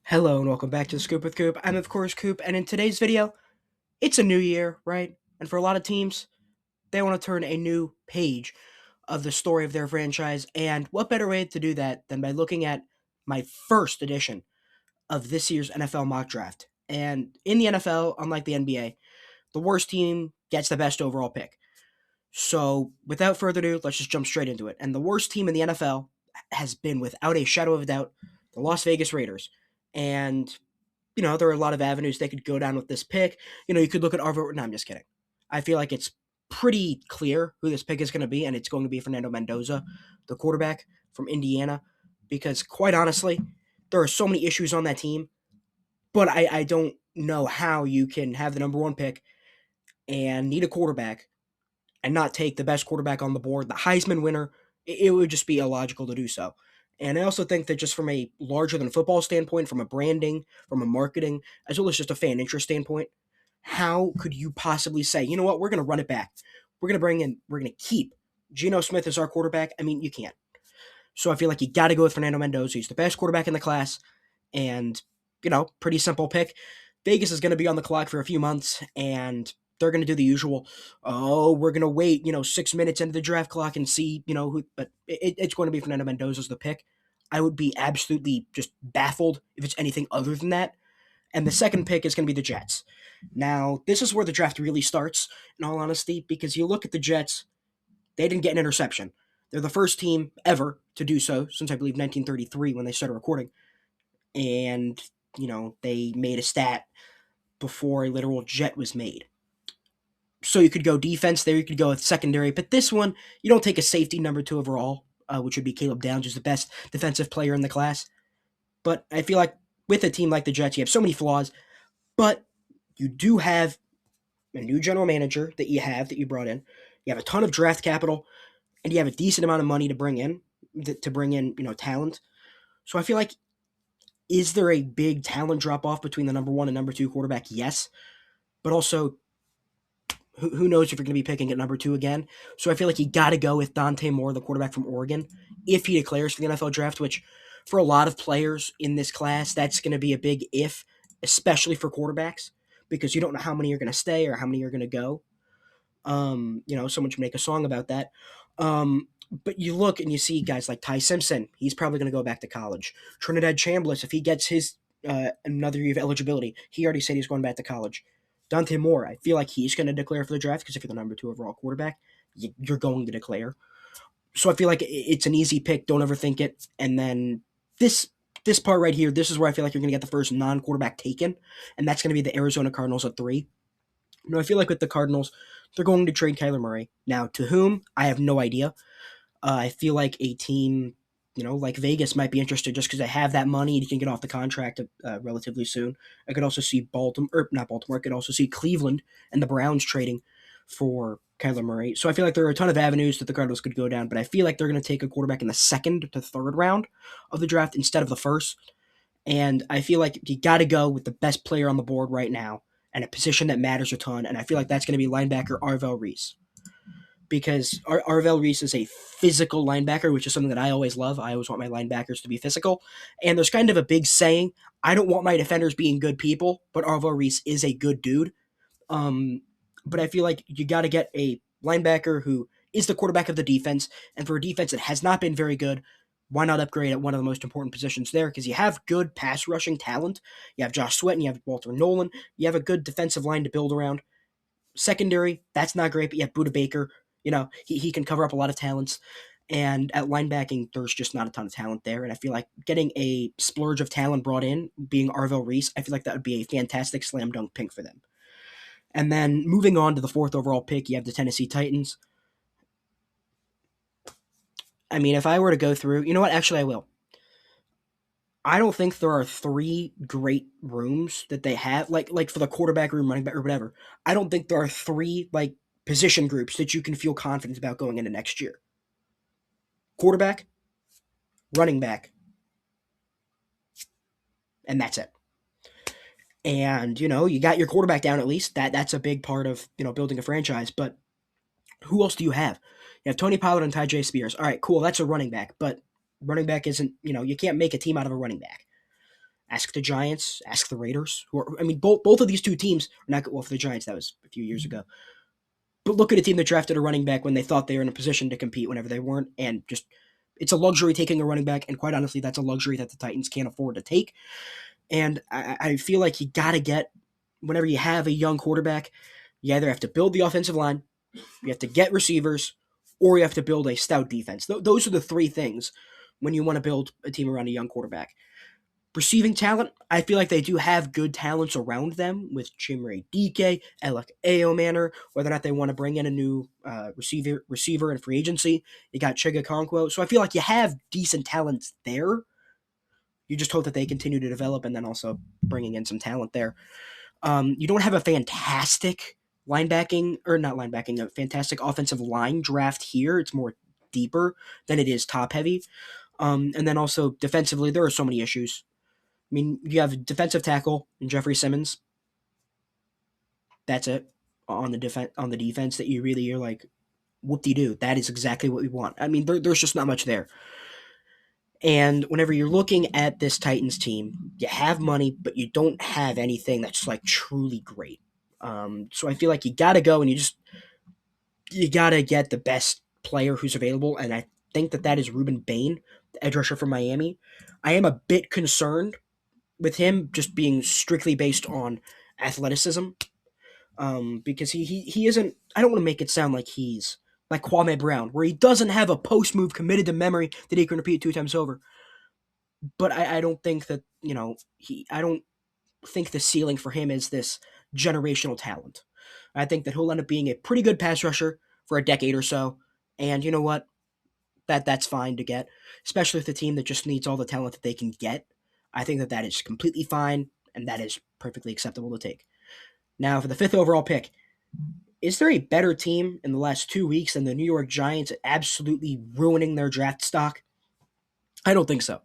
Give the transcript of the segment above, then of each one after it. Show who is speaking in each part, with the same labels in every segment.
Speaker 1: Hello and welcome back to the Scoop with Coop. I'm of course Coop, and in today's video, it's a new year, right? And for a lot of teams, they want to turn a new page of the story of their franchise. And what better way to do that than by looking at my first edition of this year's NFL mock draft? And in the NFL, unlike the NBA, the worst team gets the best overall pick. So without further ado, let's just jump straight into it. And the worst team in the NFL has been, without a shadow of a doubt, the Las Vegas Raiders. And there are a lot of avenues they could go down with this pick. You could look at Arvo. No, I'm just kidding. I feel like it's pretty clear who this pick is going to be, and it's going to be Fernando Mendoza, the quarterback from Indiana, because quite honestly, there are so many issues on that team, but I don't know how you can have the number one pick and need a quarterback and not take the best quarterback on the board, the Heisman winner. It would just be illogical to do so. And I also think that just from a larger than football standpoint, from a branding, from a marketing, as well as just a fan interest standpoint, how could you possibly say, you know what, we're going to run it back? We're going to keep Geno Smith as our quarterback? I mean, you can't. So I feel like you got to go with Fernando Mendoza. He's the best quarterback in the class. And, pretty simple pick. Vegas is going to be on the clock for a few months, and they're going to do the usual, oh, we're going to wait, 6 minutes into the draft clock and see, who, but it's going to be Fernando Mendoza as the pick. I would be absolutely just baffled if it's anything other than that. And the second pick is going to be the Jets. Now, this is where the draft really starts, in all honesty, because you look at the Jets, they didn't get an interception. They're the first team ever to do so since I believe 1933 when they started recording. And, they made a stat before a literal jet was made. So you could go defense there, you could go with secondary, but this one, you don't take a safety number two overall, which would be Caleb Downs, who's the best defensive player in the class. But I feel like with a team like the Jets, you have so many flaws, but you do have a new general manager that you brought in. You have a ton of draft capital, and you have a decent amount of money to bring in talent. So I feel like, is there a big talent drop off between the number one and number two quarterback? Yes, but also who knows if you're going to be picking at number two again. So I feel like you got to go with Dante Moore, the quarterback from Oregon, if he declares for the NFL draft, which for a lot of players in this class, that's going to be a big if, especially for quarterbacks, because you don't know how many are going to stay or how many are going to go. Someone should make a song about that. But you look and you see guys like Ty Simpson. He's probably going to go back to college. Trinidad Chambliss, if he gets his another year of eligibility, he already said he's going back to college. Dante Moore, I feel like he's going to declare for the draft because if you're the number two overall quarterback, you're going to declare. So I feel like it's an easy pick. Don't overthink it. And then this part right here, this is where I feel like you're going to get the first non-quarterback taken, and that's going to be the Arizona Cardinals at 3. I feel like with the Cardinals, they're going to trade Kyler Murray. Now, to whom? I have no idea. I feel like a team, like Vegas might be interested just because they have that money and you can get off the contract relatively soon. I could also see not Baltimore, I could also see Cleveland and the Browns trading for Kyler Murray. So I feel like there are a ton of avenues that the Cardinals could go down, but I feel like they're going to take a quarterback in the second to third round of the draft instead of the first. And I feel like you got to go with the best player on the board right now and a position that matters a ton. And I feel like that's going to be linebacker Arvell Reese, because Arvell Reese is a physical linebacker, which is something that I always love. I always want my linebackers to be physical. And there's kind of a big saying, I don't want my defenders being good people, but Arvell Reese is a good dude. But I feel like you got to get a linebacker who is the quarterback of the defense. And for a defense that has not been very good, why not upgrade at one of the most important positions there? Because you have good pass rushing talent. You have Josh Sweat and you have Walter Nolan. You have a good defensive line to build around. Secondary, that's not great, but you have Buda Baker. He can cover up a lot of talents. And at linebacking, there's just not a ton of talent there. And I feel like getting a splurge of talent brought in, being Arvell Reese, I feel like that would be a fantastic slam dunk pick for them. And then moving on to the fourth overall pick, you have the Tennessee Titans. I mean, if I were to go through, you know what? Actually, I will. I don't think there are three great rooms that they have, like for the quarterback room, running back, or whatever. I don't think there are three position groups that you can feel confident about going into next year. Quarterback, running back, and that's it. And you got your quarterback down at least. That's a big part of building a franchise. But who else do you have? You have Tony Pollard and Tyjae Spears. All right, cool. That's a running back, but running back isn't you can't make a team out of a running back. Ask the Giants, ask the Raiders. Both of these two teams are not well for the Giants. That was a few years ago. But look at a team that drafted a running back when they thought they were in a position to compete whenever they weren't, and just it's a luxury taking a running back, and quite honestly, that's a luxury that the Titans can't afford to take. And I feel like you got to get, whenever you have a young quarterback, you either have to build the offensive line, you have to get receivers, or you have to build a stout defense. Those are the three things when you want to build a team around a young quarterback. Receiving talent, I feel like they do have good talents around them with Chimere Dike, Alec Aomanor. Whether or not they want to bring in a new receiver in free agency, you got Chiga Conquo. So I feel like you have decent talents there. You just hope that they continue to develop, and then also bringing in some talent there. You don't have a fantastic a fantastic offensive line draft here. It's more deeper than it is top heavy. And then also defensively, there are so many issues. I mean, you have defensive tackle in Jeffrey Simmons. That's it on the defense that you're like, whoop-de-doo. That is exactly what we want. I mean, there's just not much there. And whenever you're looking at this Titans team, you have money, but you don't have anything that's like truly great. So I feel like you got to go and you got to get the best player who's available. And I think that is Ruben Bain, the edge rusher from Miami. I am a bit concerned with him just being strictly based on athleticism, because he isn't. I don't want to make it sound like he's like Kwame Brown, where he doesn't have a post move committed to memory that he can repeat 2 times over. But I don't think that I don't think the ceiling for him is this generational talent. I think that he'll end up being a pretty good pass rusher for a decade or so, and you know what? That's fine to get, especially with a team that just needs all the talent that they can get. I think that is completely fine, and that is perfectly acceptable to take. Now, for the 5th overall pick, is there a better team in the last 2 weeks than the New York Giants absolutely ruining their draft stock? I don't think so.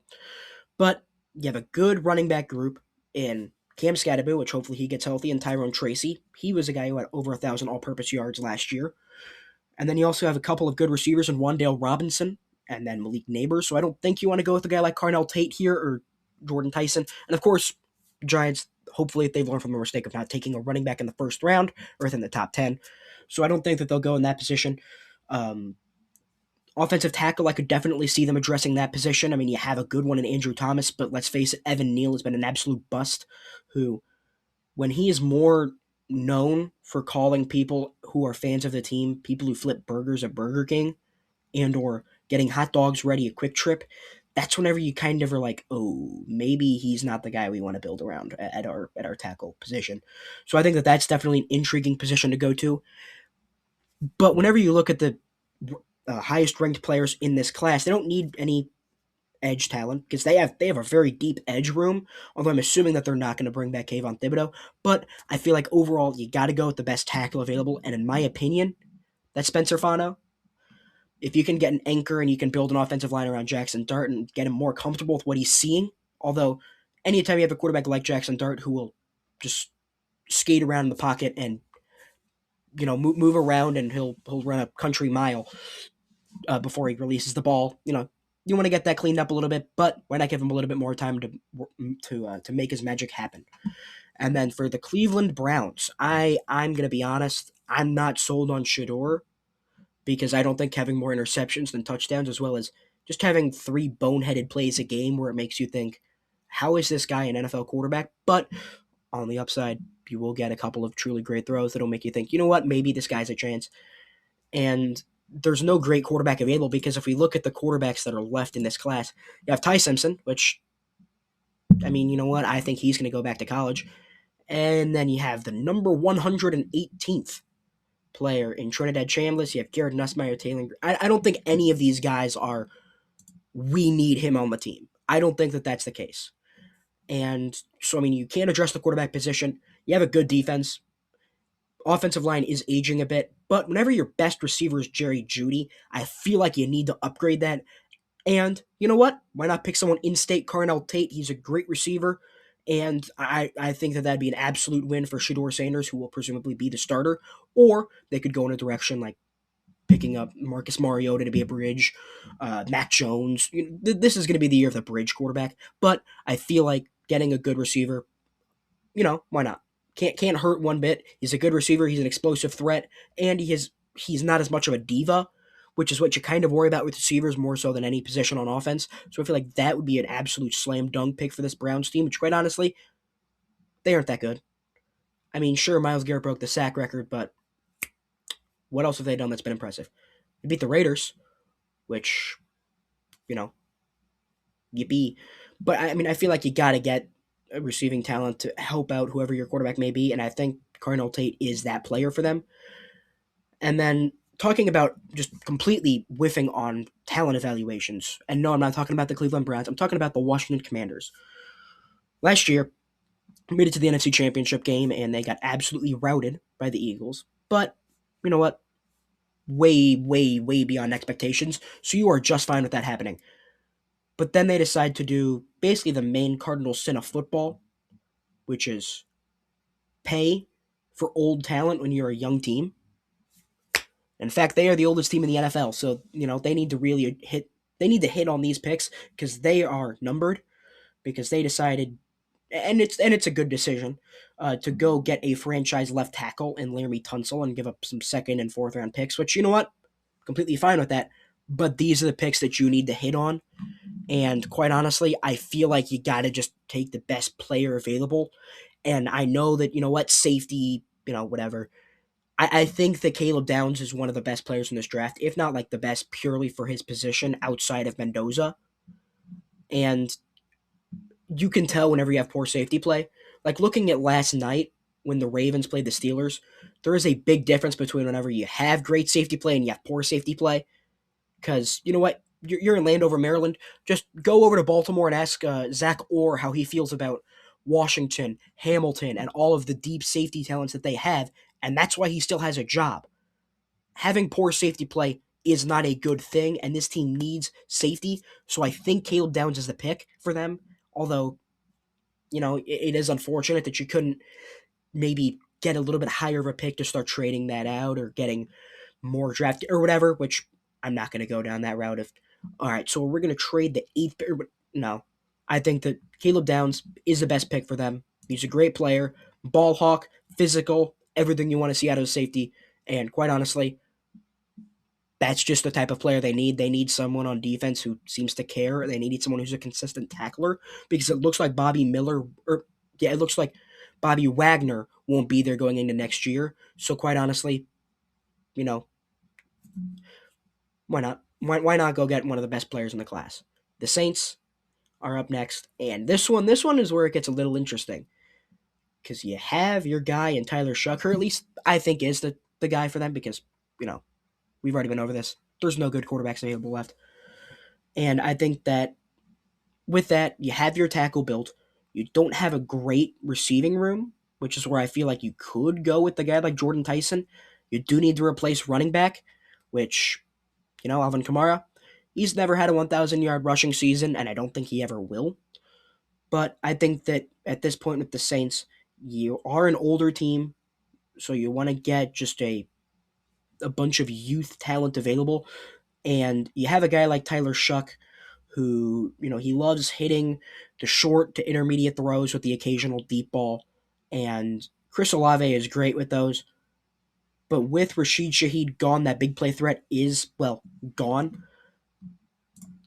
Speaker 1: But you have a good running back group in Cam Skattebo, which hopefully he gets healthy, and Tyrone Tracy. He was a guy who had over 1,000 all-purpose yards last year. And then you also have a couple of good receivers in Wan'Dale Robinson and then Malik Neighbors. So I don't think you want to go with a guy like Carnell Tate here or Jordan Tyson. And of course, Giants, hopefully they've learned from the mistake of not taking a running back in the first round or within the top 10. So I don't think that they'll go in that position. Offensive tackle, I could definitely see them addressing that position. I mean, you have a good one in Andrew Thomas, but let's face it, Evan Neal has been an absolute bust, who, when he is more known for calling people who are fans of the team, people who flip burgers at Burger King, and or getting hot dogs ready at Quick Trip, that's whenever you kind of are like, oh, maybe he's not the guy we want to build around at our tackle position. So I think that that's definitely an intriguing position to go to. But whenever you look at the highest ranked players in this class, they don't need any edge talent because they have a very deep edge room. Although I'm assuming that they're not going to bring back Kayvon Thibodeau, but I feel like overall you got to go with the best tackle available, and in my opinion, that's Spencer Fano. If you can get an anchor and you can build an offensive line around Jackson Dart and get him more comfortable with what he's seeing, although anytime you have a quarterback like Jackson Dart who will just skate around in the pocket and move around, and he'll run a country mile before he releases the ball. You want to get that cleaned up a little bit, but why not give him a little bit more time to make his magic happen? And then for the Cleveland Browns, I'm gonna be honest, I'm not sold on Shedeur because I don't think having more interceptions than touchdowns, as well as just having 3 boneheaded plays a game where it makes you think, how is this guy an NFL quarterback? But on the upside, you will get a couple of truly great throws that'll make you think, you know what, maybe this guy's a chance. And there's no great quarterback available because if we look at the quarterbacks that are left in this class, you have Ty Simpson, which, I mean, you know what? I think he's going to go back to college. And then you have the number 118th player in Trinidad Chambliss. You have Garrett Nussmeier, Taylor. I don't think any of these guys are, we need him on the team. I don't think that that's the case. And so, I mean, you can't address the quarterback position. You have a good defense. Offensive line is aging a bit, but whenever your best receiver is Jerry Jeudy, I feel like you need to upgrade that. And you know what? Why not pick someone in-state, Carnell Tate? He's a great receiver, and I think that that'd be an absolute win for Shedeur Sanders, who will presumably be the starter. Or they could go in a direction like picking up Marcus Mariota to be a bridge, Mac Jones. This is going to be the year of the bridge quarterback, but I feel like getting a good receiver, why not? Can't hurt one bit. He's a good receiver. He's an explosive threat, and he's not as much of a diva, which is what you kind of worry about with receivers more so than any position on offense. So I feel like that would be an absolute slam dunk pick for this Browns team, which quite honestly, they aren't that good. I mean, sure, Myles Garrett broke the sack record, but what else have they done that's been impressive? They beat the Raiders, which, you know, yippee. But I mean, I feel like you got to get a receiving talent to help out whoever your quarterback may be, and I think Cardinal Tate is that player for them. And then talking about just completely whiffing on talent evaluations, and no, I'm not talking about the Cleveland Browns. I'm talking about the Washington Commanders. Last year, made it to the NFC Championship game, and they got absolutely routed by the Eagles. But you know what? Way, way, way beyond expectations. So you are just fine with that happening. But then they decide to do basically the main cardinal sin of football, which is pay for old talent when you're a young team. In fact, they are the oldest team in the NFL, so they need to really hit. They need to hit on these picks because they are numbered. Because they decided, and it's a good decision, to go get a franchise left tackle in Laramie Tunsil and give up some second and fourth round picks. Which, you know what, completely fine with that. But these are the picks that you need to hit on. And quite honestly, I feel like you got to just take the best player available. And I know that, safety, whatever. I think that Caleb Downs is one of the best players in this draft, if not like the best purely for his position outside of Mendoza. And you can tell whenever you have poor safety play. Like looking at last night when the Ravens played the Steelers, there is a big difference between whenever you have great safety play and you have poor safety play. Because you know what? You're in Landover, Maryland. Just go over to Baltimore and ask Zach Orr how he feels about Washington, Hamilton, and all of the deep safety talents that they have. And that's why he still has a job. Having poor safety play is not a good thing, and this team needs safety. So I think Caleb Downs is the pick for them. Although, it is unfortunate that you couldn't maybe get a little bit higher of a pick to start trading that out or getting more draft or whatever, which I'm not going to go down that route. All right, so we're going to trade the eighth pick. No, I think that Caleb Downs is the best pick for them. He's a great player, ball hawk, physical, everything you want to see out of a safety. And quite honestly, that's just the type of player they need. They need someone on defense who seems to care. They need someone who's a consistent tackler because it looks like it looks like Bobby Wagner won't be there going into next year. So quite honestly, you know, why not? Why not go get one of the best players in the class? The Saints are up next, and this one is where it gets a little interesting because you have your guy in Tyler Shuck, or at least I think is the guy for them because we've already been over this. There's no good quarterbacks available left, and I think that with that you have your tackle built. You don't have a great receiving room, which is where I feel like you could go with the guy like Jordan Tyson. You do need to replace running back, which Alvin Kamara. He's never had a 1,000-yard rushing season, and I don't think he ever will. But I think that at this point with the Saints, you are an older team, so you want to get just a bunch of youth talent available. And you have a guy like Tyler Shuck who, he loves hitting the short to intermediate throws with the occasional deep ball. And Chris Olave is great with those. But with Rashid Shaheed gone, that big play threat is, gone.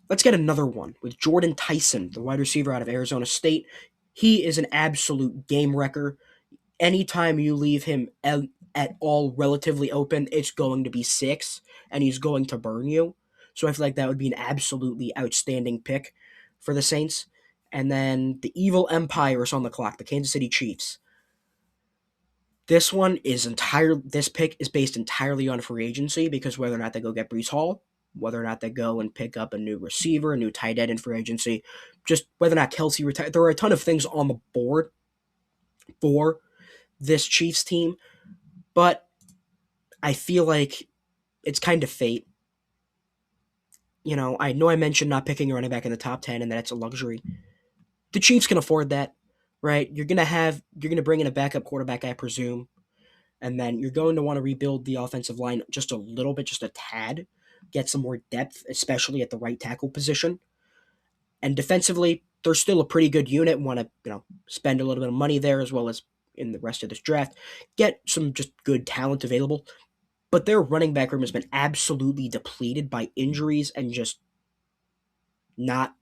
Speaker 1: Let's get another one with Jordan Tyson, the wide receiver out of Arizona State. He is an absolute game wrecker. Anytime you leave him at all relatively open, it's going to be 6, and he's going to burn you. So I feel like that would be an absolutely outstanding pick for the Saints. And then the evil empire is on the clock, the Kansas City Chiefs. This pick is based entirely on free agency because whether or not they go get Breece Hall, whether or not they go and pick up a new receiver, a new tight end in free agency, just whether or not Kelsey retires. There are a ton of things on the board for this Chiefs team, but I feel like it's kind of fate. I know I mentioned not picking a running back in the top 10 and that it's a luxury. The Chiefs can afford that, right? You're going to bring in a backup quarterback, I presume, and then you're going to want to rebuild the offensive line just a little bit, just a tad, get some more depth, especially at the right tackle position. And defensively, they're still a pretty good unit. Want to spend a little bit of money there as well as in the rest of this draft, get some just good talent available. But their running back room has been absolutely depleted by injuries and just not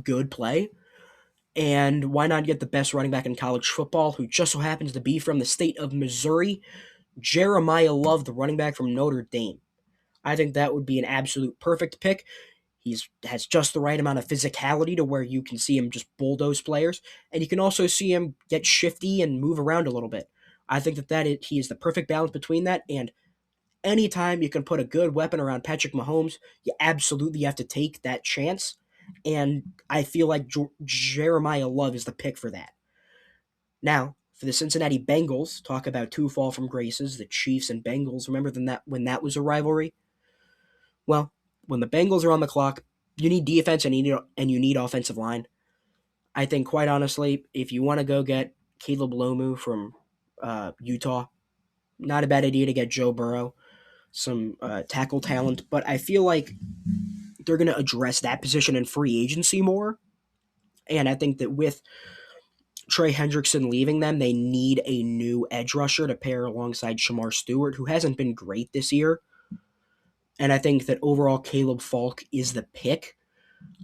Speaker 1: good play. And why not get the best running back in college football, who just so happens to be from the state of Missouri, Jeremiah Love, the running back from Notre Dame. I think that would be an absolute perfect pick. He's has just the right amount of physicality to where you can see him just bulldoze players, and you can also see him get shifty and move around a little bit. I think he is the perfect balance between that, and anytime you can put a good weapon around Patrick Mahomes, you absolutely have to take that chance. And I feel like Jeremiah Love is the pick for that. Now, for the Cincinnati Bengals, talk about two fall from graces, the Chiefs and Bengals. Remember when that was a rivalry? Well, when the Bengals are on the clock, you need defense and you need offensive line. I think, quite honestly, if you want to go get Caleb Lomu from Utah, not a bad idea to get Joe Burrow, some tackle talent. But I feel like they're going to address that position in free agency more. And I think that with Trey Hendrickson leaving them, they need a new edge rusher to pair alongside Shamar Stewart, who hasn't been great this year. And I think that overall, Caleb Falk is the pick.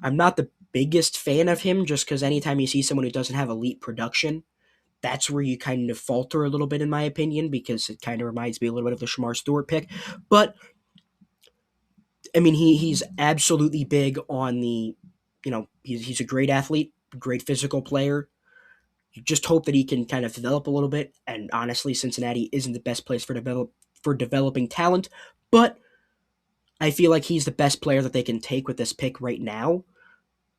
Speaker 1: I'm not the biggest fan of him just because anytime you see someone who doesn't have elite production, that's where you kind of falter a little bit, in my opinion, because it kind of reminds me a little bit of the Shamar Stewart pick. But, I mean, he's absolutely big on he's a great athlete, great physical player. You just hope that he can kind of develop a little bit. And honestly, Cincinnati isn't the best place for developing talent, but I feel like he's the best player that they can take with this pick right now.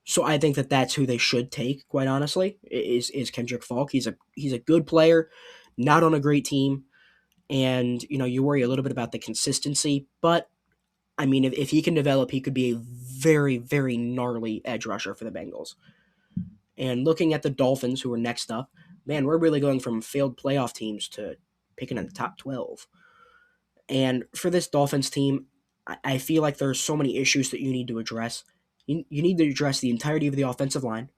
Speaker 1: So I think that that's who they should take. Quite honestly, is Kendrick Falk. He's a good player, not on a great team, and you worry a little bit about the consistency. But I mean, if he can develop, he could be a very very gnarly edge rusher for the Bengals. And looking at the Dolphins, who are next up, man, we're really going from failed playoff teams to picking in the top 12. And for this Dolphins team, I feel like there's so many issues that you need to address. You need to address the entirety of the offensive line.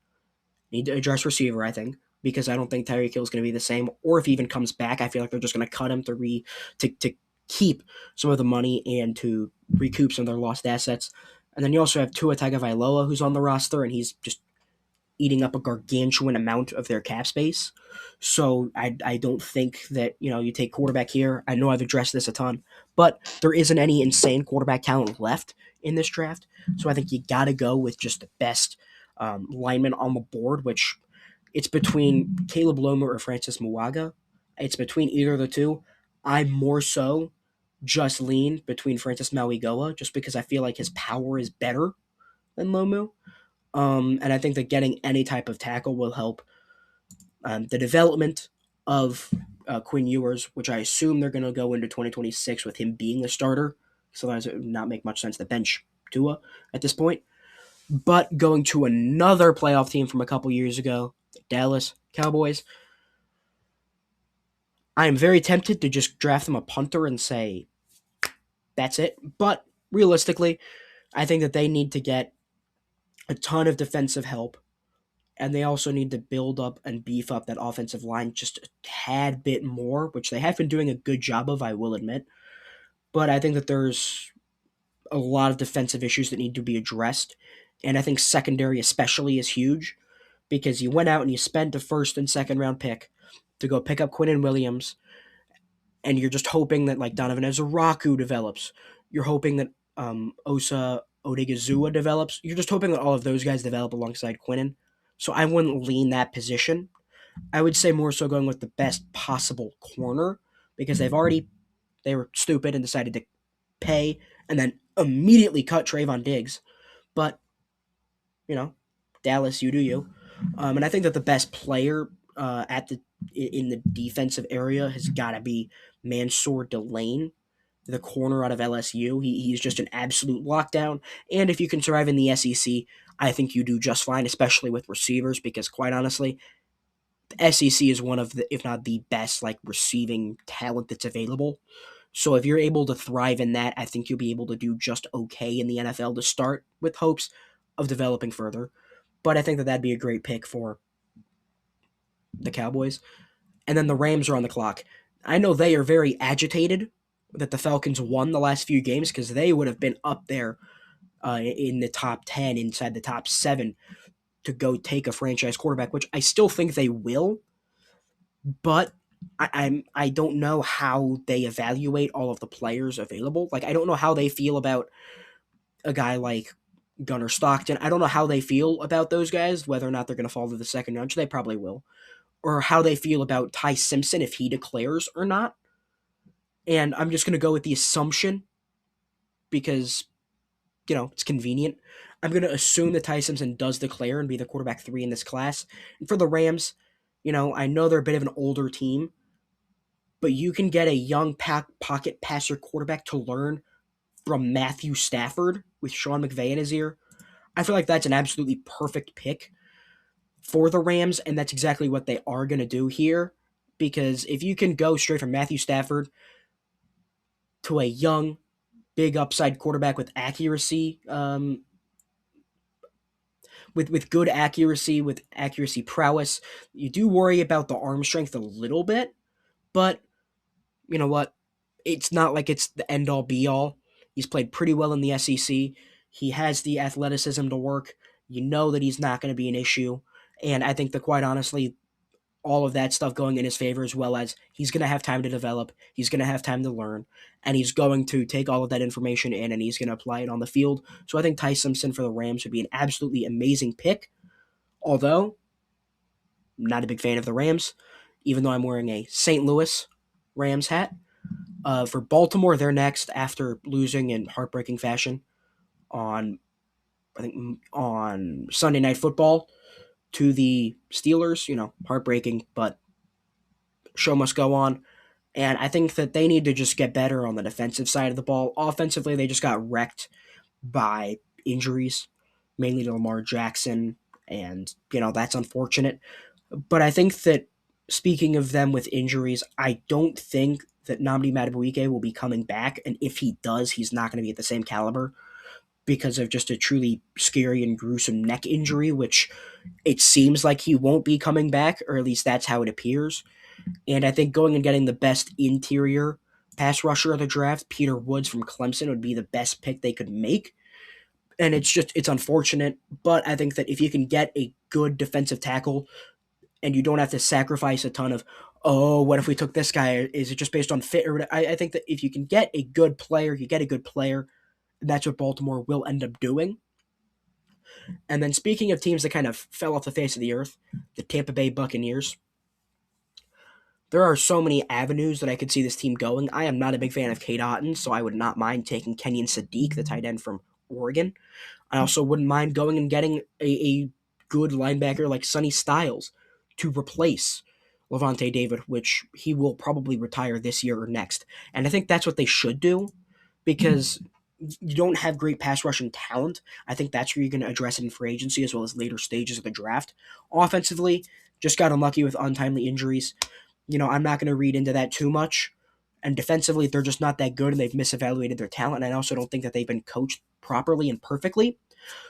Speaker 1: You need to address receiver, I think, because I don't think Tyreek Hill is going to be the same. Or if he even comes back, I feel like they're just going to cut him to keep some of the money and to recoup some of their lost assets. And then you also have Tua Tagovailoa, who's on the roster, and he's just eating up a gargantuan amount of their cap space. So I don't think that, you take quarterback here. I know I've addressed this a ton, but there isn't any insane quarterback talent left in this draft. So I think you got to go with just the best lineman on the board, which it's between Caleb Lomu or Francis Muaga. It's between either of the two. I more so just lean between Francis Mauigoa just because I feel like his power is better than Lomu. And I think that getting any type of tackle will help the development of Quinn Ewers, which I assume they're going to go into 2026 with him being the starter. So otherwise it would not make much sense to bench Tua at this point. But going to another playoff team from a couple years ago, the Dallas Cowboys, I am very tempted to just draft them a punter and say, that's it. But realistically, I think that they need to get a ton of defensive help, and they also need to build up and beef up that offensive line just a tad bit more, which they have been doing a good job of, I will admit. But I think that there's a lot of defensive issues that need to be addressed, and I think secondary especially is huge because you went out and you spent a first and second round pick to go pick up Quinnen Williams, and you're just hoping that like Donovan Ezeraku develops. You're hoping that Osa Odigizua develops. You're just hoping that all of those guys develop alongside Quinnen. So I wouldn't lean that position. I would say more so going with the best possible corner because they were stupid and decided to pay and then immediately cut Trayvon Diggs. But, Dallas, you do you. And I think that the best player in the defensive area has got to be Mansour Delane, the corner out of LSU. He's just an absolute lockdown. And if you can survive in the SEC, I think you do just fine, especially with receivers, because quite honestly, the SEC is one of the, if not the best, like receiving talent that's available. So if you're able to thrive in that, I think you'll be able to do just okay in the NFL to start with hopes of developing further. but I think that that'd be a great pick for the Cowboys. And then the Rams are on the clock. I know they are very agitated that the Falcons won the last few games because they would have been up there in the top 10, inside the top 7 to go take a franchise quarterback, which I still think they will, but I don't know how they evaluate all of the players available. Like I don't know how they feel about a guy like Gunnar Stockton. I don't know how they feel about those guys, whether or not they're going to fall to the second round. They probably will, or how they feel about Ty Simpson if he declares or not. And I'm just going to go with the assumption because it's convenient. I'm going to assume that Ty Simpson does declare and be the quarterback 3 in this class. And for the Rams, I know they're a bit of an older team, but you can get a young pocket passer quarterback to learn from Matthew Stafford with Sean McVay in his ear. I feel like that's an absolutely perfect pick for the Rams, and that's exactly what they are going to do here. Because if you can go straight from Matthew Stafford to a young, big upside quarterback with accuracy, with good accuracy, with accuracy prowess, you do worry about the arm strength a little bit, but you know what? It's not like it's the end all be all. He's played pretty well in the SEC. He has the athleticism to work. You know that he's not going to be an issue. And I think that quite honestly, all of that stuff going in his favor, as well as he's going to have time to develop, he's going to have time to learn, and he's going to take all of that information in and he's going to apply it on the field. So I think Ty Simpson for the Rams would be an absolutely amazing pick. Although, I'm not a big fan of the Rams, even though I'm wearing a St. Louis Rams hat. For Baltimore, they're next after losing in heartbreaking fashion on, I think, on Sunday Night Football to the Steelers. Heartbreaking, but show must go on. And I think that they need to just get better on the defensive side of the ball. Offensively, they just got wrecked by injuries, mainly to Lamar Jackson, and that's unfortunate. But I think that speaking of them with injuries, I don't think that Nnamdi Madubuike will be coming back, and if he does, he's not going to be at the same caliber because of just a truly scary and gruesome neck injury, which it seems like he won't be coming back, or at least that's how it appears. And I think going and getting the best interior pass rusher of the draft, Peter Woods from Clemson, would be the best pick they could make. And it's unfortunate, but I think that if you can get a good defensive tackle and you don't have to sacrifice a ton of, oh, what if we took this guy? Is it just based on fit? Or I think that if you can get a good player, you get a good player. And that's what Baltimore will end up doing. And then speaking of teams that kind of fell off the face of the earth, the Tampa Bay Buccaneers. There are so many avenues that I could see this team going. I am not a big fan of Cade Otton, so I would not mind taking Kenyon Sadiq, the tight end from Oregon. I also wouldn't mind going and getting a good linebacker like Sonny Styles to replace Levante David, which he will probably retire this year or next. And I think that's what they should do because you don't have great pass rushing talent. I think that's where you're going to address it in free agency as well as later stages of the draft. Offensively, just got unlucky with untimely injuries. I'm not going to read into that too much. And defensively, they're just not that good, and they've misevaluated their talent. And I also don't think that they've been coached properly and perfectly.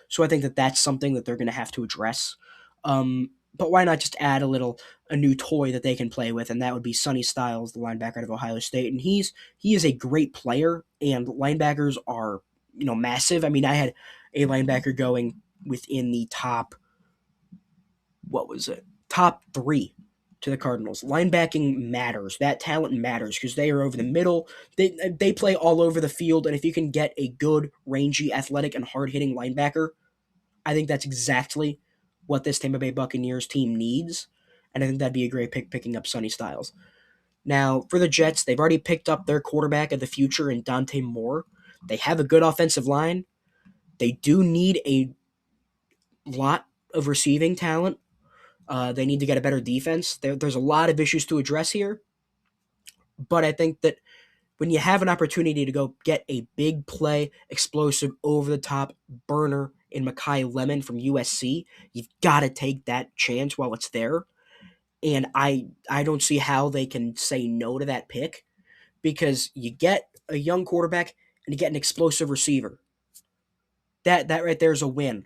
Speaker 1: So I think that that's something that they're going to have to address. But why not just add a new toy that they can play with, and that would be Sonny Styles, the linebacker out of Ohio State. And he is a great player, and linebackers are massive. I mean, I had a linebacker going within the top, top 3 to the Cardinals. Linebacking matters. That talent matters because they are over the middle. They play all over the field, and if you can get a good, rangy, athletic, and hard-hitting linebacker, I think that's exactly what this Tampa Bay Buccaneers team needs, and I think that'd be a great pick picking up Sonny Styles. Now, for the Jets, they've already picked up their quarterback of the future in Dante Moore. They have a good offensive line. They do need a lot of receiving talent. They need to get a better defense. There's a lot of issues to address here, but I think that when you have an opportunity to go get a big play, explosive, over-the-top burner in Mekhi Lemon from USC, you've got to take that chance while it's there. And I don't see how they can say no to that pick because you get a young quarterback and you get an explosive receiver. That right there is a win.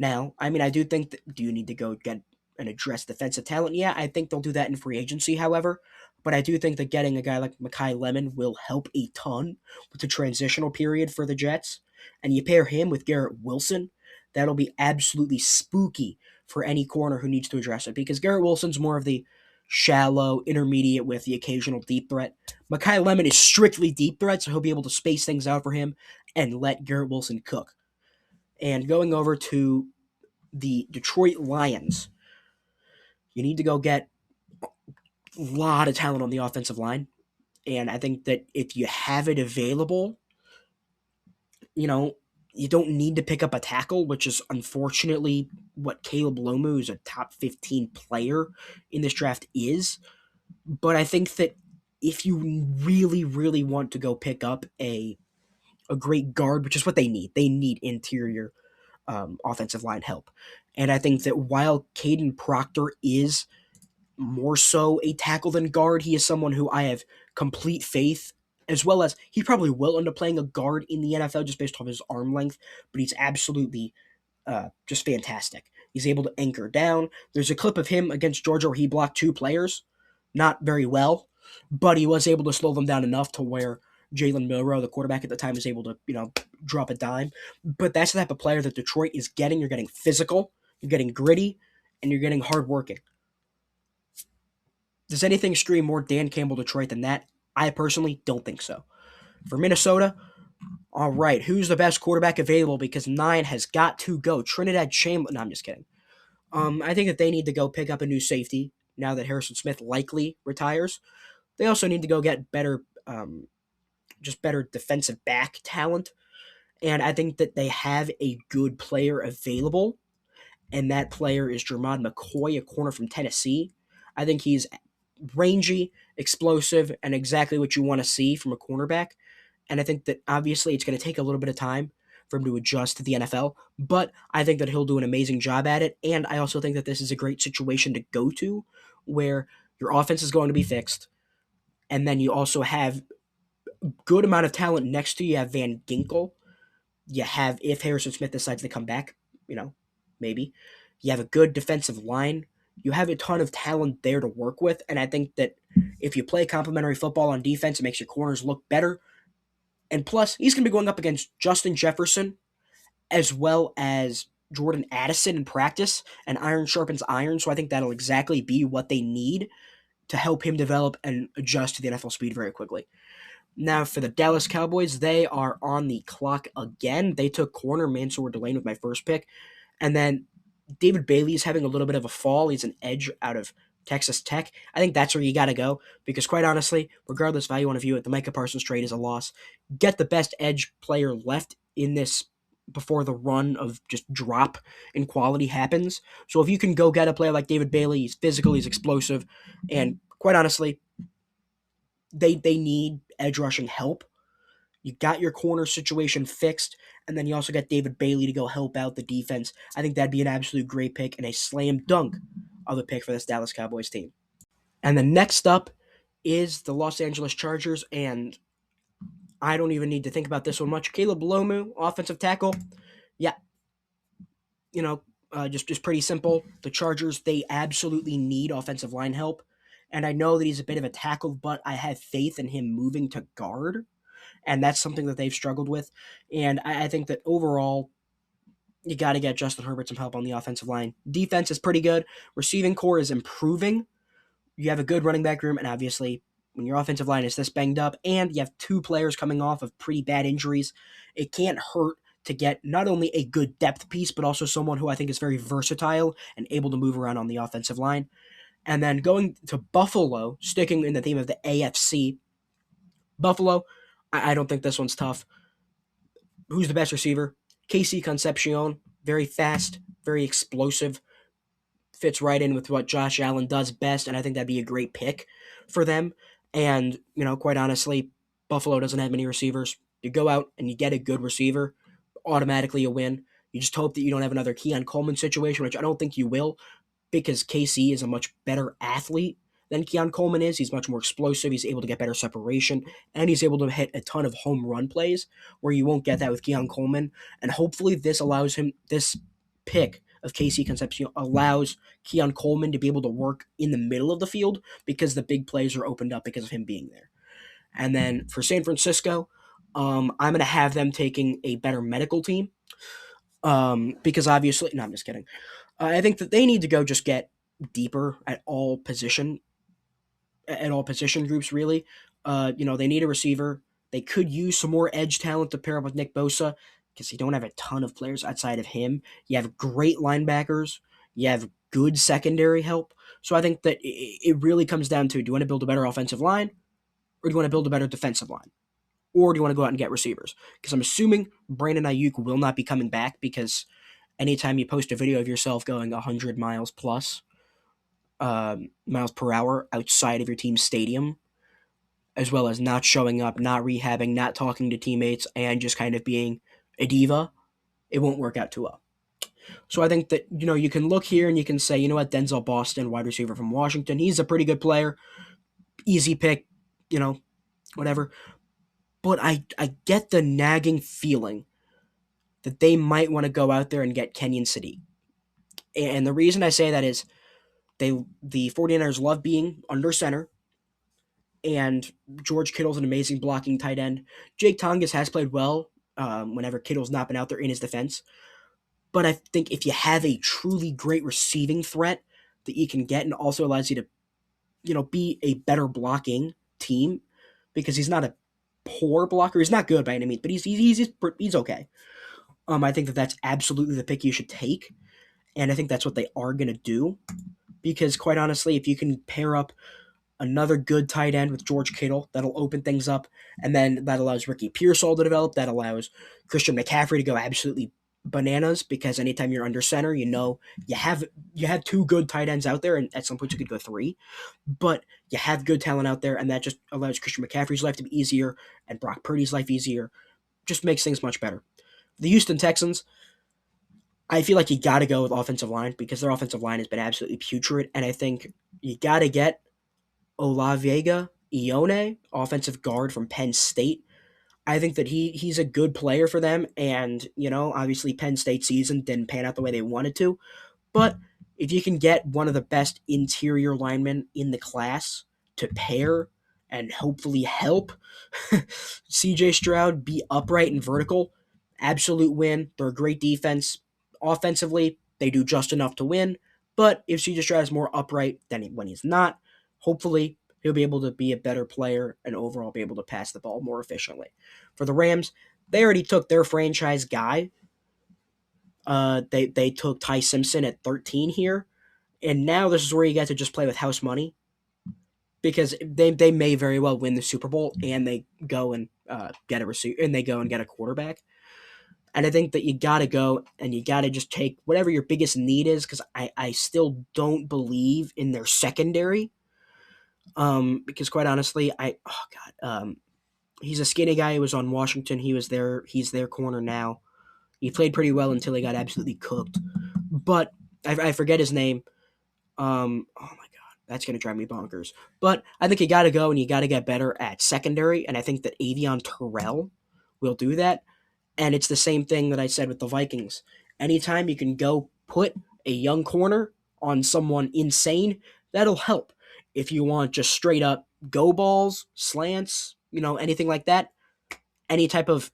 Speaker 1: Now, I mean, I do think that, do you need to go get and address defensive talent? Yeah, I think they'll do that in free agency, however. But I do think that getting a guy like Makai Lemon will help a ton with the transitional period for the Jets. And you pair him with Garrett Wilson, that'll be absolutely spooky for any corner who needs to address it, because Garrett Wilson's more of the shallow, intermediate with the occasional deep threat. Makai Lemon is strictly deep threat, so he'll be able to space things out for him and let Garrett Wilson cook. And going over to the Detroit Lions, you need to go get a lot of talent on the offensive line. And I think that if you have it available, you know, you don't need to pick up a tackle, which is unfortunately what Caleb Lomu, who's a top 15 player in this draft, is. But I think that if you really, really want to go pick up a great guard, which is what they need interior offensive line help. And I think that while Caden Proctor is more so a tackle than guard, he is someone who I have complete faith, as well as he probably will end up playing a guard in the NFL just based off his arm length, but he's absolutely just fantastic. He's able to anchor down. There's a clip of him against Georgia where he blocked two players, not very well, but he was able to slow them down enough to where Jalen Milroe, the quarterback at the time, was able to, drop a dime. But that's the type of player that Detroit is getting. You're getting physical, you're getting gritty, and you're getting hardworking. Does anything scream more Dan Campbell Detroit than that? I personally don't think so. For Minnesota, all right, who's the best quarterback available? Because 9 has got to go. Trinidad Chamberlain. No, I'm just kidding. I think that they need to go pick up a new safety now that Harrison Smith likely retires. They also need to go get better, just better defensive back talent. And I think that they have a good player available, and that player is Jermod McCoy, a corner from Tennessee. I think he's rangy, explosive, and exactly what you want to see from a cornerback. And I think that obviously it's going to take a little bit of time for him to adjust to the NFL, but I think that he'll do an amazing job at it. And I also think that this is a great situation to go to where your offense is going to be fixed, and then you also have a good amount of talent next to you. You have Van Ginkel. You have, if Harrison Smith decides to come back, maybe. You have a good defensive line. You have a ton of talent there to work with, and I think that if you play complementary football on defense, it makes your corners look better. And plus, he's going to be going up against Justin Jefferson as well as Jordan Addison in practice, and iron sharpens iron, so I think that'll exactly be what they need to help him develop and adjust to the NFL speed very quickly. Now, for the Dallas Cowboys, they are on the clock again. They took corner Mansour Delane with my first pick, and then David Bailey is having a little bit of a fall. He's an edge out of Texas Tech. I think that's where you got to go because, quite honestly, regardless of how you want to view it, the Micah Parsons trade is a loss. Get the best edge player left in this before the run of just drop in quality happens. So if you can go get a player like David Bailey, he's physical, he's explosive, and quite honestly, they need edge rushing help. You got your corner situation fixed, and then you also got David Bailey to go help out the defense. I think that'd be an absolute great pick and a slam dunk of a pick for this Dallas Cowboys team. And the next up is the Los Angeles Chargers, and I don't even need to think about this one much. Caleb Lomu, offensive tackle. Yeah, just pretty simple. The Chargers, they absolutely need offensive line help. And I know that he's a bit of a tackle, but I have faith in him moving to guard. And that's something that they've struggled with. And I think that overall, you got to get Justin Herbert some help on the offensive line. Defense is pretty good. Receiving core is improving. You have a good running back room, and obviously, when your offensive line is this banged up, and you have two players coming off of pretty bad injuries, it can't hurt to get not only a good depth piece, but also someone who I think is very versatile and able to move around on the offensive line. And then going to Buffalo, sticking in the theme of the AFC, Buffalo, I don't think this one's tough. Who's the best receiver? KC Concepcion, very fast, very explosive, fits right in with what Josh Allen does best, and I think that'd be a great pick for them. And, quite honestly, Buffalo doesn't have many receivers. You go out and you get a good receiver, automatically you win. You just hope that you don't have another Keon Coleman situation, which I don't think you will, because KC is a much better athlete than Keon Coleman is. He's much more explosive. He's able to get better separation, and he's able to hit a ton of home run plays where you won't get that with Keon Coleman. And hopefully this allows him, this pick of KC Concepcion allows Keon Coleman to be able to work in the middle of the field because the big plays are opened up because of him being there. And then for San Francisco, I'm going to have them taking a better medical team because obviously, no, I'm just kidding. I think that they need to go just get deeper at all position groups. Really, they need a receiver. They could use some more edge talent to pair up with Nick Bosa because you don't have a ton of players outside of him. You have great linebackers. You have good secondary help. So I think that it really comes down to: do you want to build a better offensive line, or do you want to build a better defensive line? Or do you want to go out and get receivers? Because I'm assuming Brandon Ayuk will not be coming back because anytime you post a video of yourself going 100 miles plus miles per hour outside of your team's stadium, as well as not showing up, not rehabbing, not talking to teammates, and just kind of being a diva, it won't work out too well. So I think that, you can look here and you can say, you know what, Denzel Boston, wide receiver from Washington, he's a pretty good player. Easy pick, whatever. But I get the nagging feeling that they might want to go out there and get Kenyon Sadiq. And the reason I say that is the 49ers love being under center, and George Kittle's an amazing blocking tight end. Jake Tongas has played well whenever Kittle's not been out there in his defense. But I think if you have a truly great receiving threat that you can get and also allows you to, be a better blocking team, because he's not a poor blocker. He's not good by any means, but he's okay. I think that that's absolutely the pick you should take, and I think that's what they are going to do. Because quite honestly, if you can pair up another good tight end with George Kittle, that'll open things up, and then that allows Ricky Pearsall to develop. That allows Christian McCaffrey to go absolutely bananas, because anytime you're under center, you have two good tight ends out there, and at some point you could go three, but you have good talent out there, and that just allows Christian McCaffrey's life to be easier and Brock Purdy's life easier. Just makes things much better. The Houston Texans, I feel like you got to go with offensive line because their offensive line has been absolutely putrid, and I think you got to get Olaviega Ione, offensive guard from Penn State. I think that he's a good player for them, and obviously Penn State season didn't pan out the way they wanted to, but if you can get one of the best interior linemen in the class to pair and hopefully help CJ Stroud be upright and vertical, absolute win. They're a great defense. Offensively, they do just enough to win, but if CJ Stroud is more upright than when he's not, hopefully he'll be able to be a better player and overall be able to pass the ball more efficiently. For the Rams, they already took their franchise guy. They took Ty Simpson at 13 here, and now this is where you get to just play with house money, because they may very well win the Super Bowl and they go and get a receiver and they go and get a quarterback. And I think that you got to go and you got to just take whatever your biggest need is, because I still don't believe in their secondary. Because quite honestly, he's a skinny guy who was on Washington. He's their corner now. He played pretty well until he got absolutely cooked. But I forget his name. Oh my god, that's gonna drive me bonkers. But I think you got to go and you got to get better at secondary, and I think that Avion Terrell will do that. And it's the same thing that I said with the Vikings. Anytime you can go put a young corner on someone insane, that'll help. If you want just straight up go balls, slants, anything like that, any type of,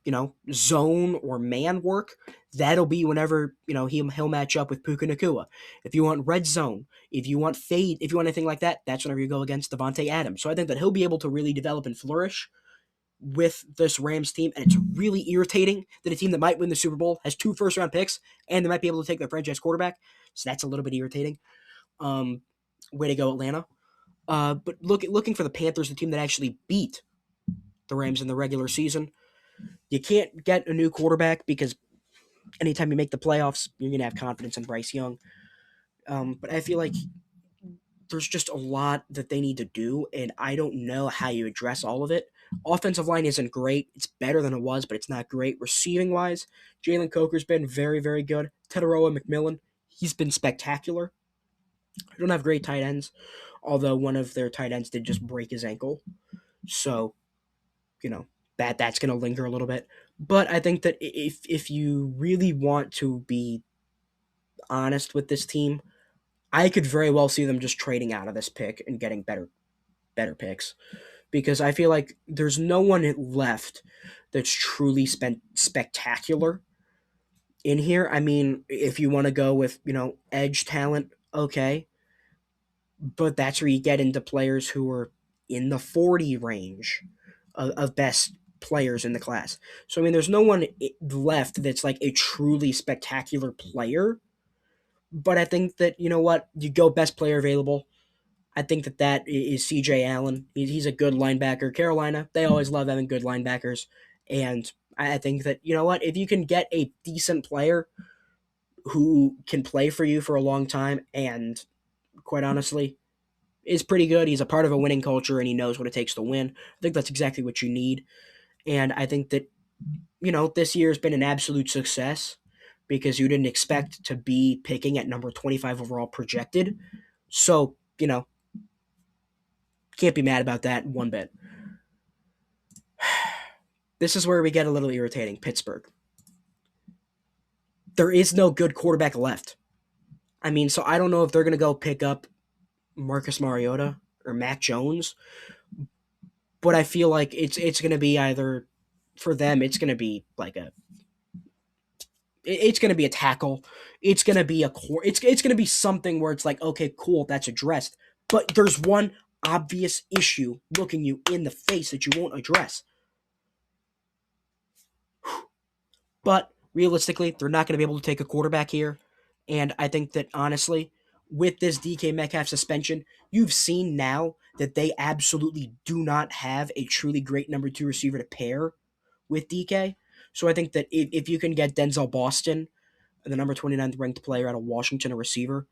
Speaker 1: zone or man work, that'll be whenever, he'll match up with Puka Nacua. If you want red zone, if you want fade, if you want anything like that, that's whenever you go against Devontae Adams. So I think that he'll be able to really develop and flourish with this Rams team, and it's really irritating that a team that might win the Super Bowl has 2 first-round picks, and they might be able to take their franchise quarterback. So that's a little bit irritating. Way to go, Atlanta. But looking for the Panthers, the team that actually beat the Rams in the regular season. You can't get a new quarterback because anytime you make the playoffs, you're going to have confidence in Bryce Young. But I feel like there's just a lot that they need to do, and I don't know how you address all of it. Offensive line isn't great. It's better than it was, but it's not great. Receiving-wise, Jalen Coker's been very, very good. Teteroa McMillan, he's been spectacular. I don't have great tight ends, although one of their tight ends did just break his ankle. So, that's going to linger a little bit. But I think that if you really want to be honest with this team, I could very well see them just trading out of this pick and getting better picks, because I feel like there's no one left that's truly spectacular in here. I mean, if you want to go with, edge talent, okay, but that's where you get into players who are in the 40 range of best players in the class. So I mean, there's no one left that's like a truly spectacular player. But I think that, you know what, you go best player available. I think that is C.J. Allen. He's a good linebacker. Carolina, they always love having good linebackers, and I think that, you know what, if you can get a decent player who can play for you for a long time, and quite honestly is pretty good. He's a part of a winning culture and he knows what it takes to win. I think that's exactly what you need. And I think that, this year has been an absolute success because you didn't expect to be picking at number 25 overall projected. So, can't be mad about that one bit. This is where we get a little irritating. Pittsburgh. There is no good quarterback left. I mean, so I don't know if they're going to go pick up Marcus Mariota or Mac Jones, but I feel like it's going to be either, for them, it's going to be like it's going to be a tackle. It's going to be it's going to be something where it's like, okay, cool, that's addressed. But there's one obvious issue looking you in the face that you won't address. But realistically, they're not going to be able to take a quarterback here. And I think that, honestly, with this DK Metcalf suspension, you've seen now that they absolutely do not have a truly great number 2 receiver to pair with DK. So I think that if you can get Denzel Boston, the number 29th ranked player out of Washington, a receiver,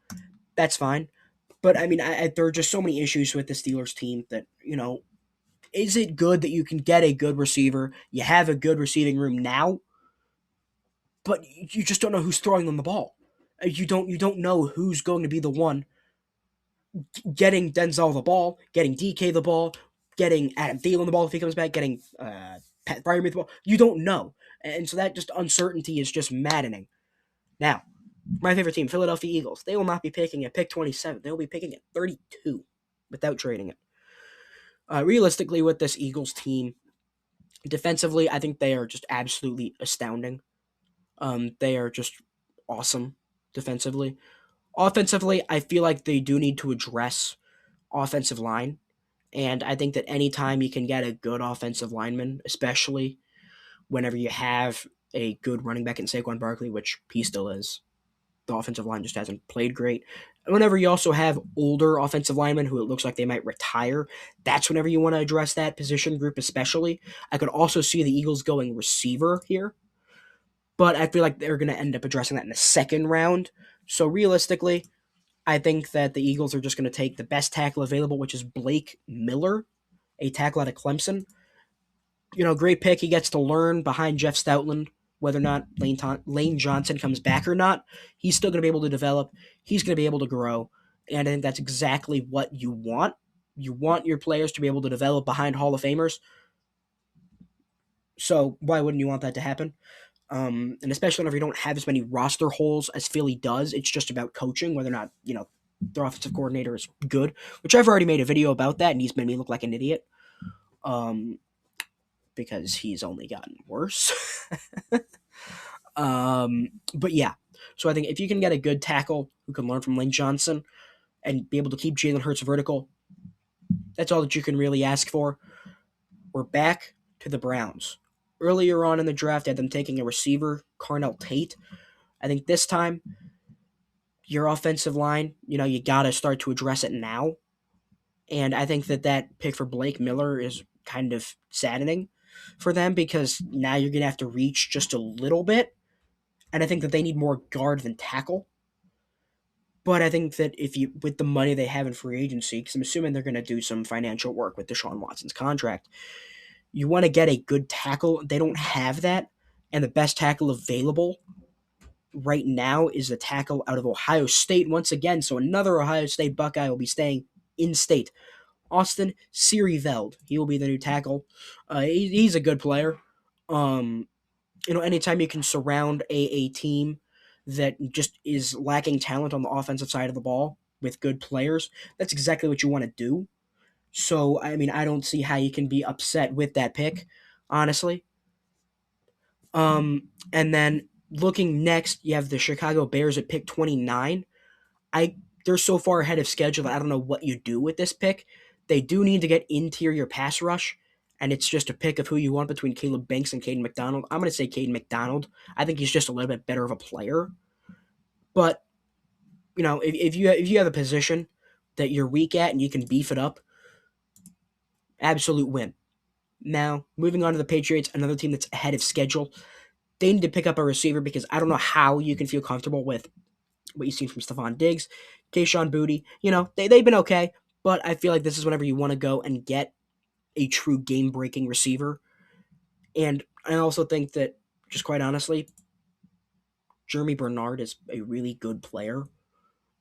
Speaker 1: that's fine. But I mean, there are just so many issues with the Steelers team that, is it good that you can get a good receiver? You have a good receiving room now, but you just don't know who's throwing them the ball. You don't know who's going to be the one getting Denzel the ball, getting DK the ball, getting Adam Thielen the ball if he comes back, getting Pat Freiermuth the ball. You don't know, and so that just uncertainty is just maddening. Now, my favorite team, Philadelphia Eagles, they will not be picking at pick 27. They will be picking at 32 without trading it. Realistically, with this Eagles team, defensively, I think they are just absolutely astounding. They are just awesome defensively. Offensively, I feel like they do need to address offensive line. And I think that anytime you can get a good offensive lineman, especially whenever you have a good running back in Saquon Barkley, which he still is, the offensive line just hasn't played great. And whenever you also have older offensive linemen who it looks like they might retire, that's whenever you want to address that position group especially. I could also see the Eagles going receiver here, but I feel like they're going to end up addressing that in the second round. So realistically, I think that the Eagles are just going to take the best tackle available, which is Blake Miller, a tackle out of Clemson. Great pick. He gets to learn behind Jeff Stoutland whether or not Lane Johnson comes back or not. He's still going to be able to develop. He's going to be able to grow. And I think that's exactly what you want. You want your players to be able to develop behind Hall of Famers. So why wouldn't you want that to happen? And especially whenever you don't have as many roster holes as Philly does, it's just about coaching, whether or not, their offensive coordinator is good, which I've already made a video about that, and he's made me look like an idiot. Because he's only gotten worse. But yeah, so I think if you can get a good tackle who can learn from Lane Johnson and be able to keep Jalen Hurts vertical, that's all that you can really ask for. We're back to the Browns. Earlier on in the draft, I had them taking a receiver, Carnell Tate. I think this time, your offensive line, you got to start to address it now. And I think that pick for Blake Miller is kind of saddening for them because now you're going to have to reach just a little bit. And I think that they need more guard than tackle. But I think that with the money they have in free agency, because I'm assuming they're going to do some financial work with Deshaun Watson's contract, you want to get a good tackle. They don't have that. And the best tackle available right now is the tackle out of Ohio State once again. So another Ohio State Buckeye will be staying in state. Austin Siereveld. He will be the new tackle. He's a good player. Anytime you can surround a team that just is lacking talent on the offensive side of the ball with good players, that's exactly what you want to do. So, I mean, I don't see how you can be upset with that pick, honestly. And then looking next, you have the Chicago Bears at pick 29. I They're so far ahead of schedule that I don't know what you do with this pick. They do need to get interior pass rush, and it's just a pick of who you want between Caleb Banks and Caden McDonald. I'm going to say Caden McDonald. I think he's just a little bit better of a player. But if you have a position that you're weak at and you can beef it up, absolute win. Now, moving on to the Patriots, another team that's ahead of schedule. They need to pick up a receiver because I don't know how you can feel comfortable with what you've seen from Stephon Diggs, Kayshon Boutte. They've been okay, but I feel like this is whenever you want to go and get a true game-breaking receiver. And I also think that, just quite honestly, Jeremy Bernard is a really good player.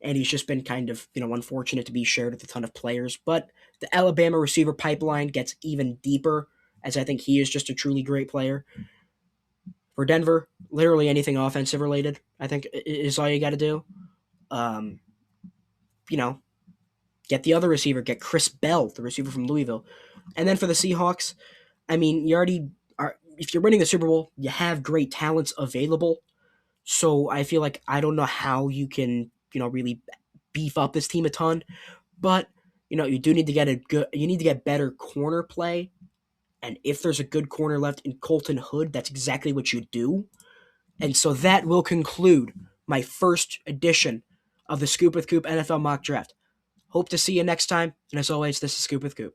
Speaker 1: And he's just been kind of, unfortunate to be shared with a ton of players. But the Alabama receiver pipeline gets even deeper, as I think he is just a truly great player. For Denver, literally anything offensive related, I think, is all you got to do. Um, you know, get the other receiver, get Chris Bell, the receiver from Louisville. And then for the Seahawks, I mean, you already are, if you're winning the Super Bowl, you have great talents available. So I feel like I don't know how you can, really beef up this team a ton. But, you do need to get better corner play. And if there's a good corner left in Colton Hood, that's exactly what you do. And so that will conclude my first edition of the Scoop with Coop NFL mock draft. Hope to see you next time. And as always, this is Scoop with Coop.